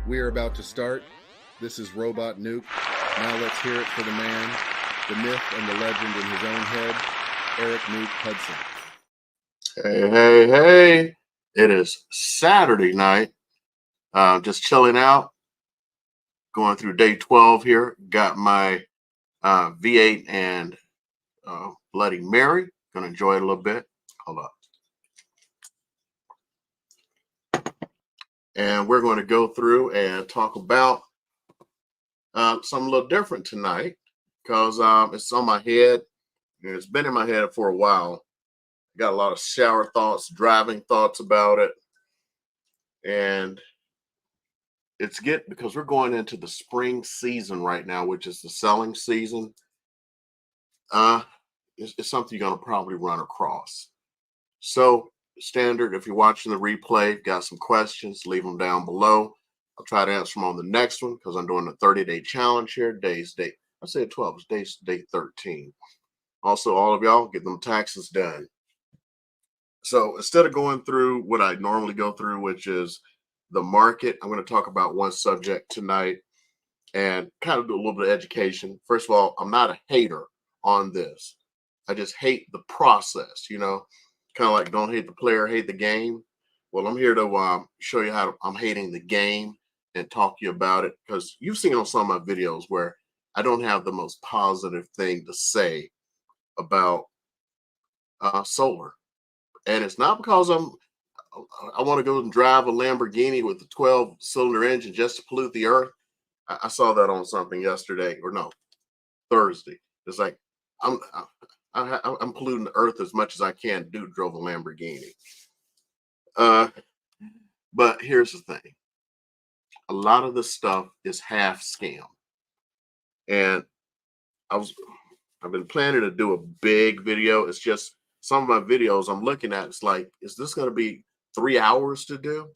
We are about to start. This is Robot Nuke. Now let's hear it for the man, the myth and the legend in his own head, Eric Nuke Hudson. Hey. It is Saturday night. Just chilling out, going through day 12 here. Got my V8 and Bloody Mary. Gonna enjoy it a little bit. Hold up. And we're going to go through and talk about something a little different tonight because it's on my head. And it's been in my head for a while. Got a lot of shower thoughts, driving thoughts about it. And it's because we're going into the spring season right now, which is the selling season. It's something you're going to probably run across. So standard, if you're watching the replay, got some questions, leave them down below. I'll try to answer them on the next one because I'm doing a 30-day challenge here. I said 12, it's day 13. Also, all of y'all, get them taxes done. So instead of going through what I normally go through, which is the market, I'm going to talk about one subject tonight and kind of do a little bit of education. First of all, I'm not a hater on this. I just hate the process, kind of like don't hate the player, hate the game. Well, I'm here to show you how I'm hating the game and talk to you about it because you've seen on some of my videos where I don't have the most positive thing to say about solar. And it's not because I want to go and drive a Lamborghini with a 12-cylinder engine just to pollute the earth. I saw that on something yesterday, or no, Thursday. It's like I'm polluting the earth as much as I can. Dude drove a Lamborghini. But here's the thing: a lot of this stuff is half scam, and I've been planning to do a big video. It's just some of my videos I'm looking at. It's like, is this going to be 3 hours to do?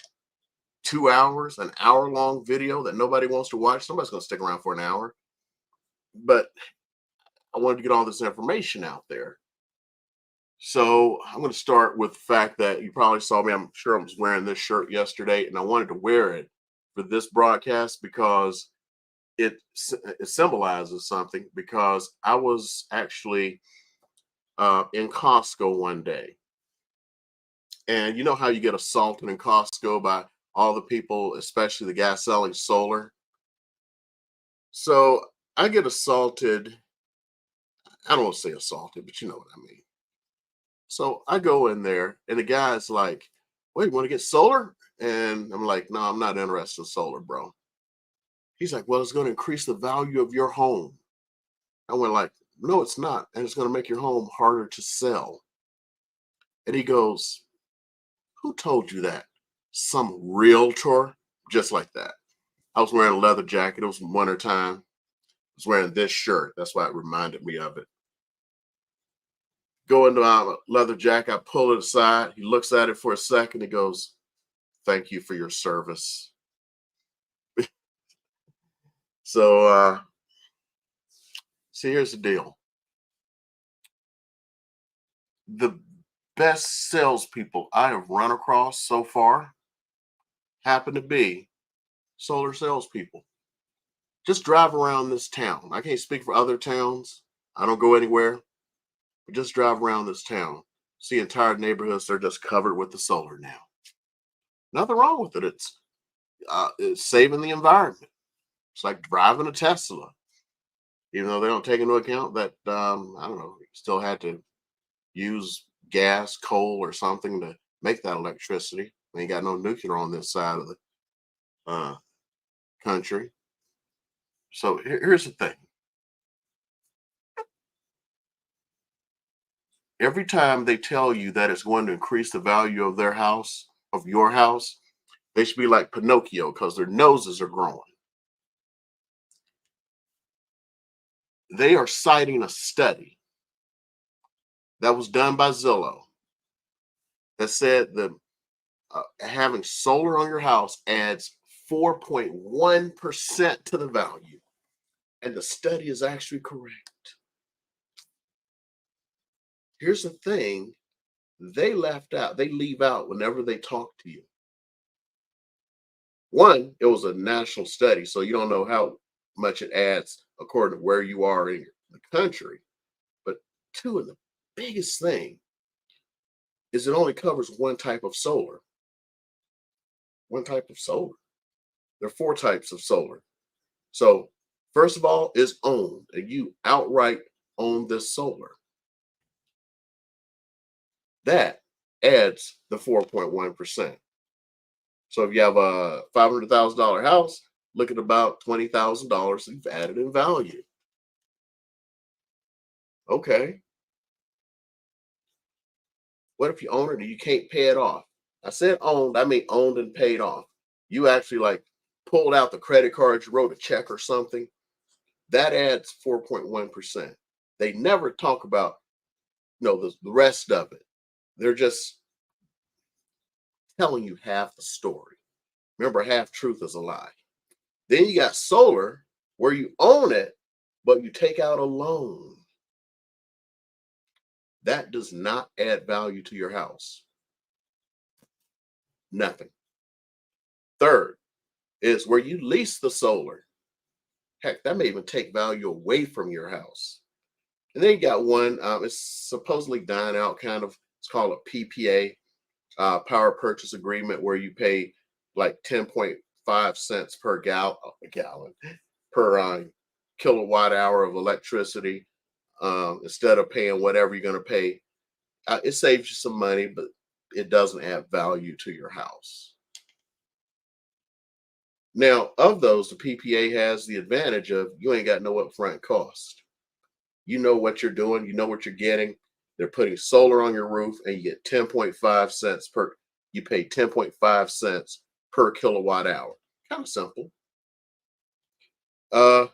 2 hours, an hour-long video that nobody wants to watch? Somebody's going to stick around for an hour. But I wanted to get all this information out there. So I'm going to start with the fact that you probably saw me. I'm sure I was wearing this shirt yesterday, and I wanted to wear it for this broadcast because it symbolizes something. Because I was actually in Costco one day. And you know how you get assaulted in Costco by all the people, especially the guy selling solar? So I get assaulted. I don't want to say assaulted, but you know what I mean. So I go in there and the guy's like, wait, you want to get solar? And I'm like, no, I'm not interested in solar, bro. He's like, well, it's going to increase the value of your home. I went like, no, it's not. And it's going to make your home harder to sell. And he goes, who told you that? Some realtor? Just like that. I was wearing a leather jacket. It was winter time. I was wearing this shirt. That's why it reminded me of it. Go into my leather jacket. I pull it aside. He looks at it for a second. He goes, thank you for your service. So, see, here's the deal. The best salespeople I have run across so far happen to be solar salespeople. Just drive around this town. I can't speak for other towns. I don't go anywhere. But just drive around this town. See entire neighborhoods, they're just covered with the solar now. Nothing wrong with it. It's saving the environment. It's like driving a Tesla. Even though they don't take into account that, I don't know, you still had to use gas, coal, or something to make that electricity. We ain't got no nuclear on this side of the country. So here's the thing. Every time they tell you that it's going to increase the value of their house, of your house, they should be like Pinocchio because their noses are growing. They are citing a study that was done by Zillow that said that having solar on your house adds 4.1% to the value. And the study is actually correct. Here's the thing. They leave out whenever they talk to you. One, it was a national study, so you don't know how much it adds according to where you are in the country. But two, and the biggest thing is it only covers one type of solar. One type of solar. There are four types of solar. So, first of all, is owned, and you outright own this solar. That adds the 4.1%. So if you have a $500,000 house, look at about $20,000 you've added in value. Okay. What if you own it and you can't pay it off? I said owned, I mean owned and paid off. You actually like pulled out the credit card, you wrote a check or something. That adds 4.1%. They never talk about the rest of it. They're just telling you half the story. Remember, half truth is a lie. Then you got solar where you own it, but you take out a loan. That does not add value to your house. Nothing. Third is where you lease the solar. Heck, that may even take value away from your house. And then you got one, it's supposedly dying out kind of, it's called a PPA, power purchase agreement, where you pay like 10.5 cents per gallon per kilowatt hour of electricity, instead of paying whatever you're going to pay. It saves you some money, but it doesn't add value to your house. Now, of those, the PPA has the advantage of you ain't got no upfront cost. You know what you're doing, you know what you're getting. They're putting solar on your roof, and you get 10.5 cents per, you pay 10.5 cents per kilowatt hour. Kind of simple.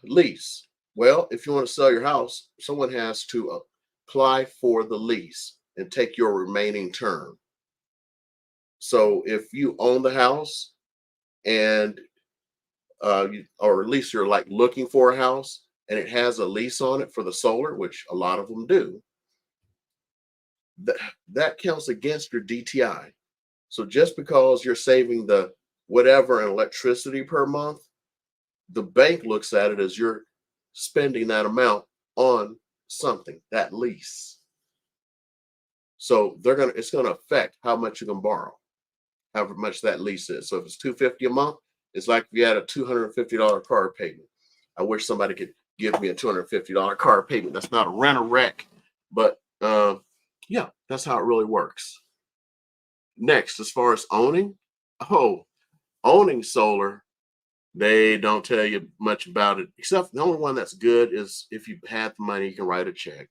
Lease. Well, if you want to sell your house, someone has to apply for the lease and take your remaining term. So if you own the house and or at least you're like looking for a house and it has a lease on it for the solar, which a lot of them do, that counts against your DTI. So just because you're saving the whatever in electricity per month, the bank looks at it as you're spending that amount on something, that lease. So it's gonna affect how much you can borrow, however much that lease is. So if it's $250 a month, it's like if you had a $250 car payment. I wish somebody could give me a $250 car payment. That's not a rent-a-wreck, but yeah, that's how it really works. Next, as far as owning solar, they don't tell you much about it, except the only one that's good is if you have the money, you can write a check.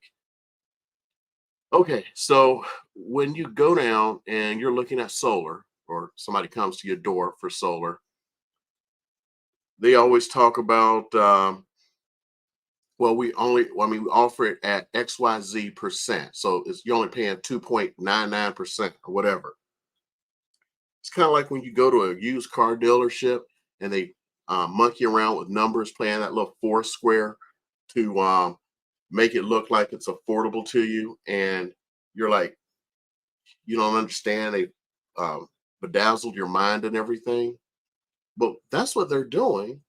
Okay, so when you go down and you're looking at solar, or somebody comes to your door for solar, they always talk about, we offer it at XYZ%. So you're only paying 2.99% or whatever. It's kind of like when you go to a used car dealership and they monkey around with numbers, playing that little four square to make it look like it's affordable to you. And you're like, you don't understand. They bedazzled your mind and everything. But that's what they're doing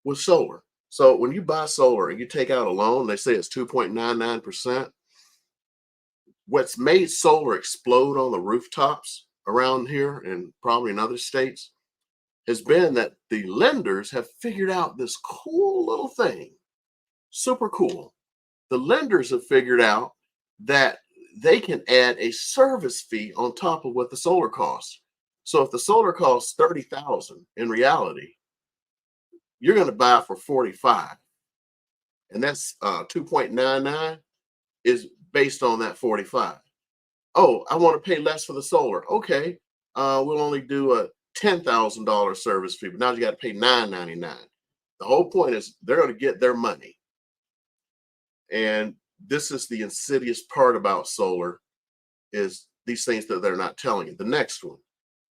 with solar. So when you buy solar and you take out a loan, they say it's 2.99%. What's made solar explode on the rooftops around here and probably in other states has been that the lenders have figured out this cool little thing. Super cool. The lenders have figured out that they can add a service fee on top of what the solar costs. So if the solar costs $30,000, in reality, you're going to buy it for $45,000, and that's 2.99 is based on that 45. Oh, I want to pay less for the solar. Okay, we'll only do a $10,000 service fee, but now you got to pay $9.99. The whole point is they're going to get their money, and this is the insidious part about solar, is these things that they're not telling you. The next one,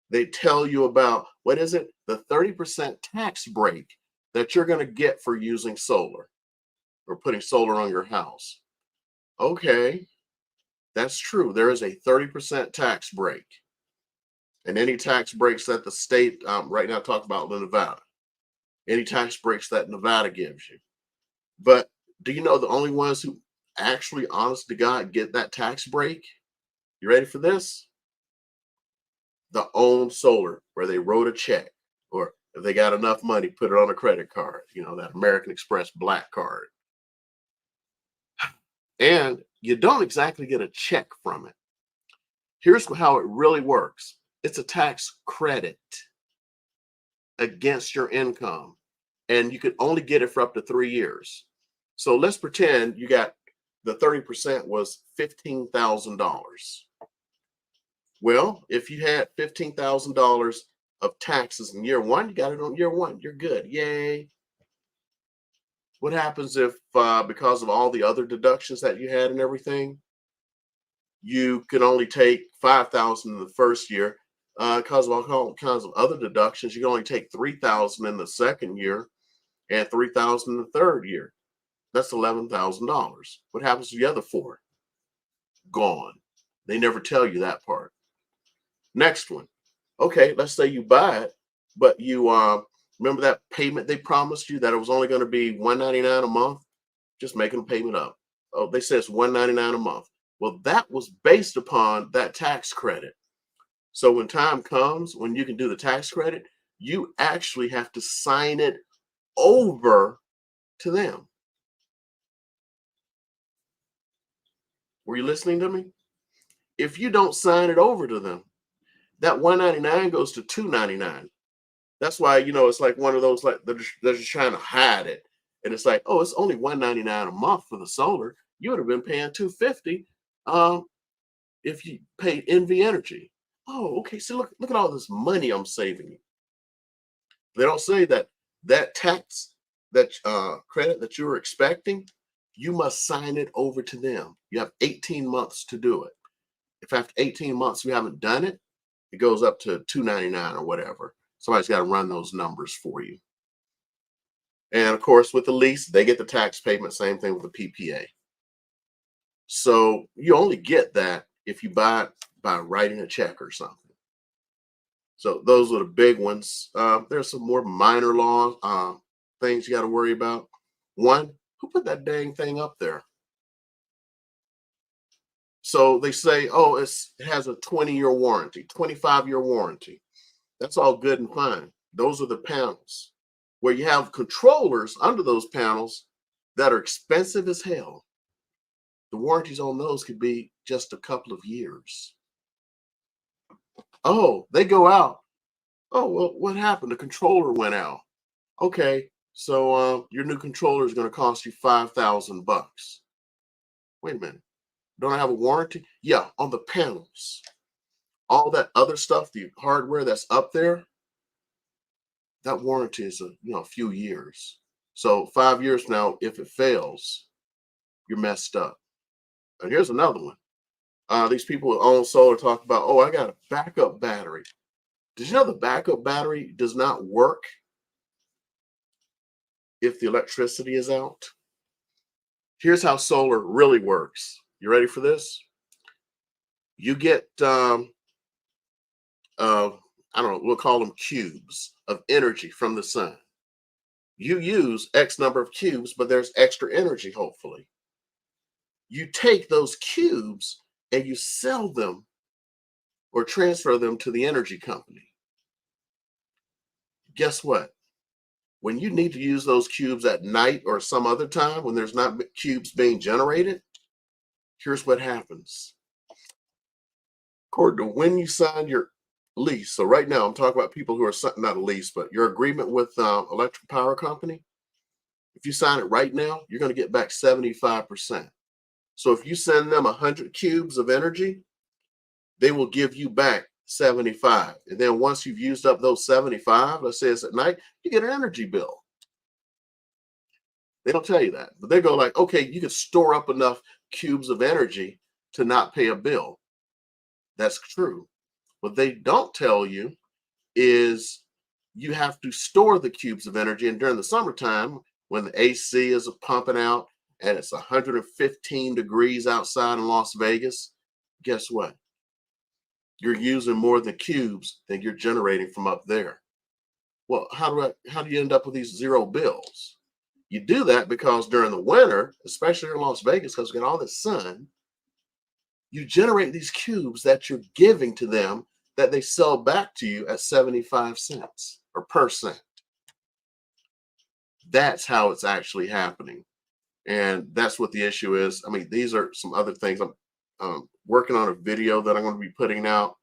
they tell you about, what is it? The 30% tax break that you're going to get for using solar or putting solar on your house. Okay, that's true. There is a 30% tax break. and any tax breaks that the state right now talk about Nevada, any tax breaks that Nevada gives you. But do you know the only ones who actually, honest to God, get that tax break? You ready for this? The own solar, where they wrote a check, or if they got enough money, put it on a credit card, that American Express black card. And you don't exactly get a check from it. Here's how it really works. It's a tax credit against your income, and you could only get it for up to 3 years. So let's pretend you got the 30% was $15,000. Well, if you had $15,000 of taxes in year one, you got it on year one. You're good. Yay. What happens if, because of all the other deductions that you had and everything, you can only take $5,000 in the first year? Because of all kinds of other deductions, you can only take $3,000 in the second year and $3,000 in the third year. That's $11,000. What happens to the other four? Gone. They never tell you that part. Next one. Okay, let's say you buy it, but you remember that payment they promised you that it was only going to be $199 a month? Just making a payment up. Oh, they said it's $199 a month. Well, that was based upon that tax credit. So when time comes, when you can do the tax credit, you actually have to sign it over to them. Were you listening to me? If you don't sign it over to them, that $199 goes to $299. That's why, it's like one of those, like they're just trying to hide it. And it's like, oh, it's only $199 a month for the solar. You would have been paying $250 if you paid NV Energy. Oh, okay. So look at all this money I'm saving you. They don't say that tax, that credit that you were expecting, you must sign it over to them. You have 18 months to do it. If after 18 months you haven't done it, it goes up to $299 or whatever. Somebody's got to run those numbers for you. And of course, with the lease, they get the tax payment. Same thing with the PPA. So you only get that if you buy it by writing a check or something. So those are the big ones. There's some more minor law things you got to worry about. One, who put that dang thing up there? So they say, oh, it has a 20-year warranty, 25-year warranty. That's all good and fine. Those are the panels. Where you have controllers under those panels that are expensive as hell. The warranties on those could be just a couple of years. Oh, they go out. Oh, well, what happened? The controller went out. Okay, so your new controller is going to cost you $5,000. Wait a minute. Don't I have a warranty? Yeah, on the panels. All that other stuff, the hardware that's up there, that warranty is a few years. So 5 years from now, if it fails, you're messed up. And here's another one. These people who own solar talk about, oh, I got a backup battery. Did you know the backup battery does not work if the electricity is out? Here's how solar really works. You ready for this? You get, I don't know, we'll call them cubes of energy from the sun. You use X number of cubes, but there's extra energy, hopefully. You take those cubes and you sell them or transfer them to the energy company. Guess what? When you need to use those cubes at night or some other time when there's not cubes being generated, here's what happens. According to when you sign your lease, so right now I'm talking about people who are not a lease, but your agreement with electric power company, if you sign it right now, you're going to get back 75%. So if you send them 100 cubes of energy, they will give you back 75. And then once you've used up those 75, let's say it's at night, you get an energy bill. They don't tell you that, but they go like, okay, you can store up enough cubes of energy to not pay a bill. That's true. What they don't tell you is you have to store the cubes of energy. And during the summertime, when the AC is pumping out and it's 115 degrees outside in Las Vegas, guess what? you're using more of the cubes than you're generating from up there. Well, how do you end up with these zero bills? You do that because during the winter, especially in Las Vegas, because we got all the sun, you generate these cubes that you're giving to them that they sell back to you at 75 cents or per cent. That's how it's actually happening. And that's what the issue is. I mean, these are some other things. I'm working on a video that I'm going to be putting out.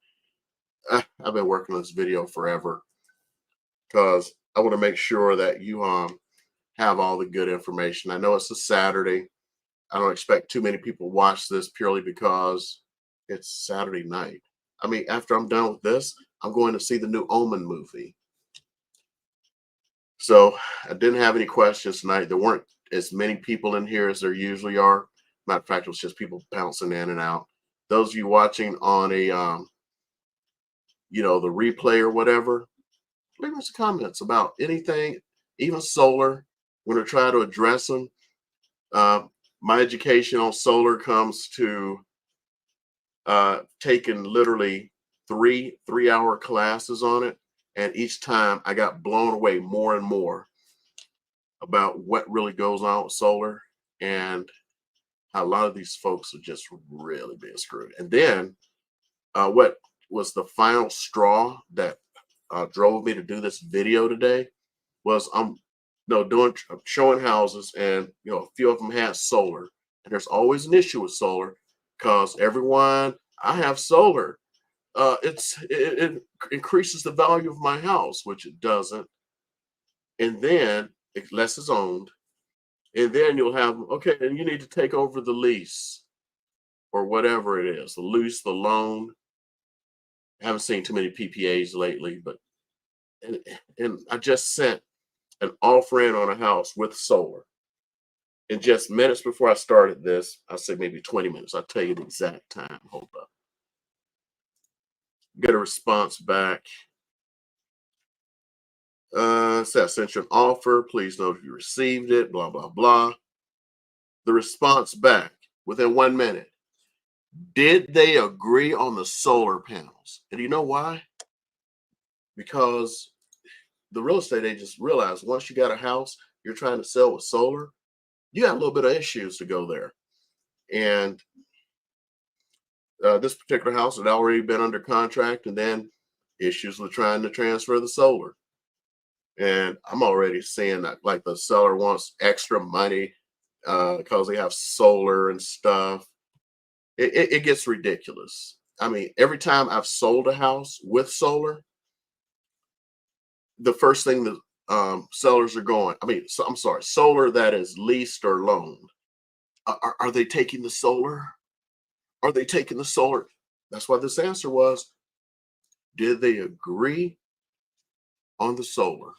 I've been working on this video forever because I want to make sure that you have all the good information. I know it's a Saturday. I don't expect too many people to watch this purely because it's Saturday night. I mean, after I'm done with this, I'm going to see the new Omen movie. So I didn't have any questions tonight. There weren't as many people in here as there usually are. Matter of fact, it was just people bouncing in and out. Those of you watching on a, the replay or whatever, leave us comments about anything, even solar. We're going to try to address them. My education on solar comes to taking literally three-hour classes on it. And each time I got blown away more and more about what really goes on with solar and how a lot of these folks are just really being screwed. And then what was the final straw that drove me to do this video today was showing houses, and a few of them had solar. And there's always an issue with solar because I have solar. It increases the value of my house, which it doesn't. And then less is owned. And then you'll have, okay, and you need to take over the lease or whatever it is, the lease, the loan. I haven't seen too many PPAs lately, but and I just sent an offer in on a house with solar. And just minutes before I started this, I said maybe 20 minutes. I'll tell you the exact time. Hold up. Get a response back. Says I sent you an offer. Please note if you received it, blah, blah, blah. The response back within 1 minute. Did they agree on the solar panels? And you know why? Because the real estate agents realize once you got a house you're trying to sell with solar, you got a little bit of issues to go there. And this particular house had already been under contract, and then issues with trying to transfer the solar. And I'm already seeing that like the seller wants extra money because they have solar and stuff. It gets ridiculous. I mean, every time I've sold a house with solar, the first thing that sellers are going, I'm sorry, solar that is leased or loaned. Are they taking the solar? Are they taking the solar? That's why this answer was, did they agree on the solar?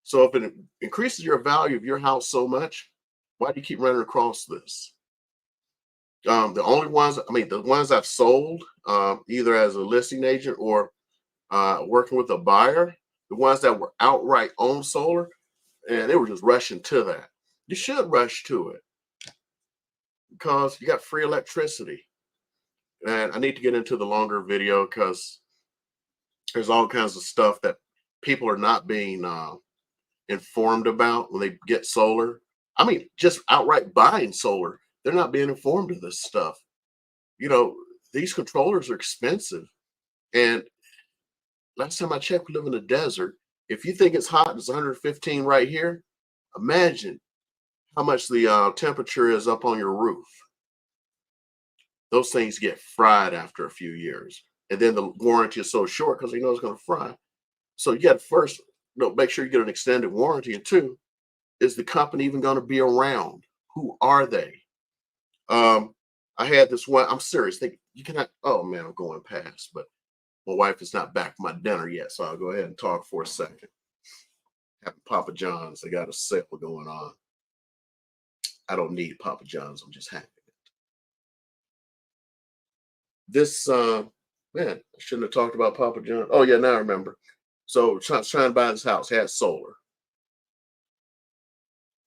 So if it increases your value of your house so much, why do you keep running across this? The only ones, the ones I've sold, either as a listing agent or working with a buyer, the ones that were outright own solar, and they were just rushing to that. You should rush to it because you got free electricity. And I need to get into the longer video because there's all kinds of stuff that people are not being informed about when they get solar. Just outright buying solar, they're not being informed of this stuff. These controllers are expensive. And last time I checked, we live in the desert. If you think it's hot, it's 115 right here. Imagine how much the temperature is up on your roof. Those things get fried after a few years. And then the warranty is so short because it's going to fry. So you got to first make sure you get an extended warranty. And two, is the company even going to be around? Who are they? I had this one. I'm serious. You cannot. Oh man, I'm going past. But my wife is not back from my dinner yet, so I'll go ahead and talk for a second. Having Papa John's. They got a sale going on. I don't need Papa John's. I'm just having it. This man, I shouldn't have talked about Papa John. Oh yeah, now I remember. So trying to buy this house, had solar.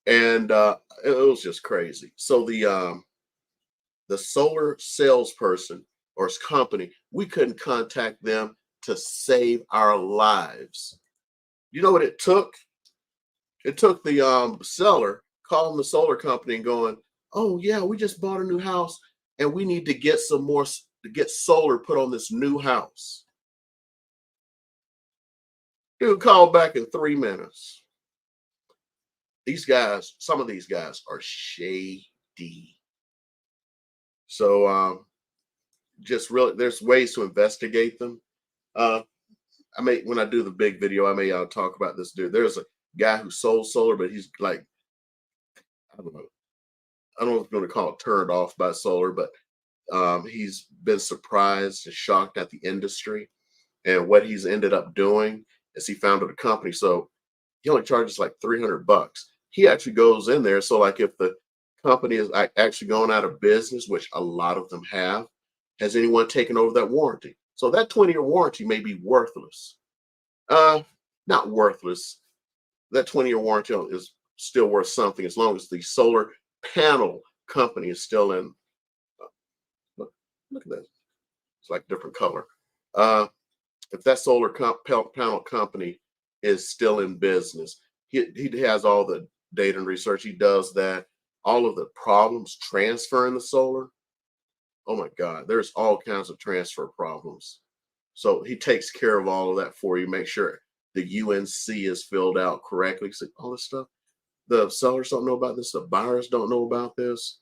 And it was just crazy. So the solar salesperson, or his company, we couldn't contact them to save our lives. You know what it took? It took the seller calling the solar company and going, "Oh yeah, we just bought a new house and we need to get some more to get solar put on this new house." Dude called back in 3 minutes. These guys, some of these guys are shady. So just really, there's ways to investigate them. Uh, I may, when I do the big video, I may talk about this dude. There's a guy who sold solar, but he's like, I don't know. I don't know if I'm going to call it turned off by solar, but he's been surprised and shocked at the industry. And what he's ended up doing is he founded a company. So he only charges like $300. He actually goes in there. So like if the company is actually going out of business, which a lot of them have, has anyone taken over that warranty? So that 20-year warranty may be worthless. Not worthless. That 20-year warranty is still worth something as long as the solar panel company is still in. Look at that. It's like different color. If that solar panel company is still in business, he has all the data and research. He does that. All of the problems transferring the solar. Oh my God, there's all kinds of transfer problems. So he takes care of all of that for you. Make sure the UNC is filled out correctly. So all this stuff. The sellers don't know about this. The buyers don't know about this.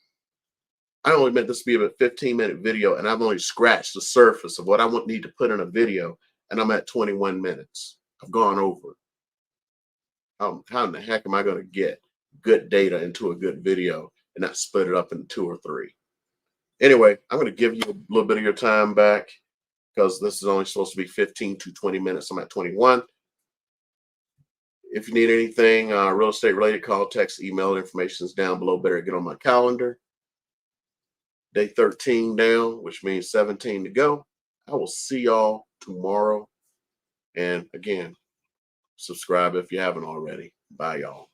I only meant this to be a 15-minute video, and I've only scratched the surface of what I need to put in a video, and I'm at 21 minutes. I've gone over. How in the heck am I going to get good data into a good video and not split it up into 2 or 3? Anyway, I'm going to give you a little bit of your time back because this is only supposed to be 15 to 20 minutes. I'm at 21. If you need anything real estate related, call, text, email. Information is down below. Better get on my calendar. Day 13 down, which means 17 to go. I will see y'all tomorrow. And again, subscribe if you haven't already. Bye, y'all.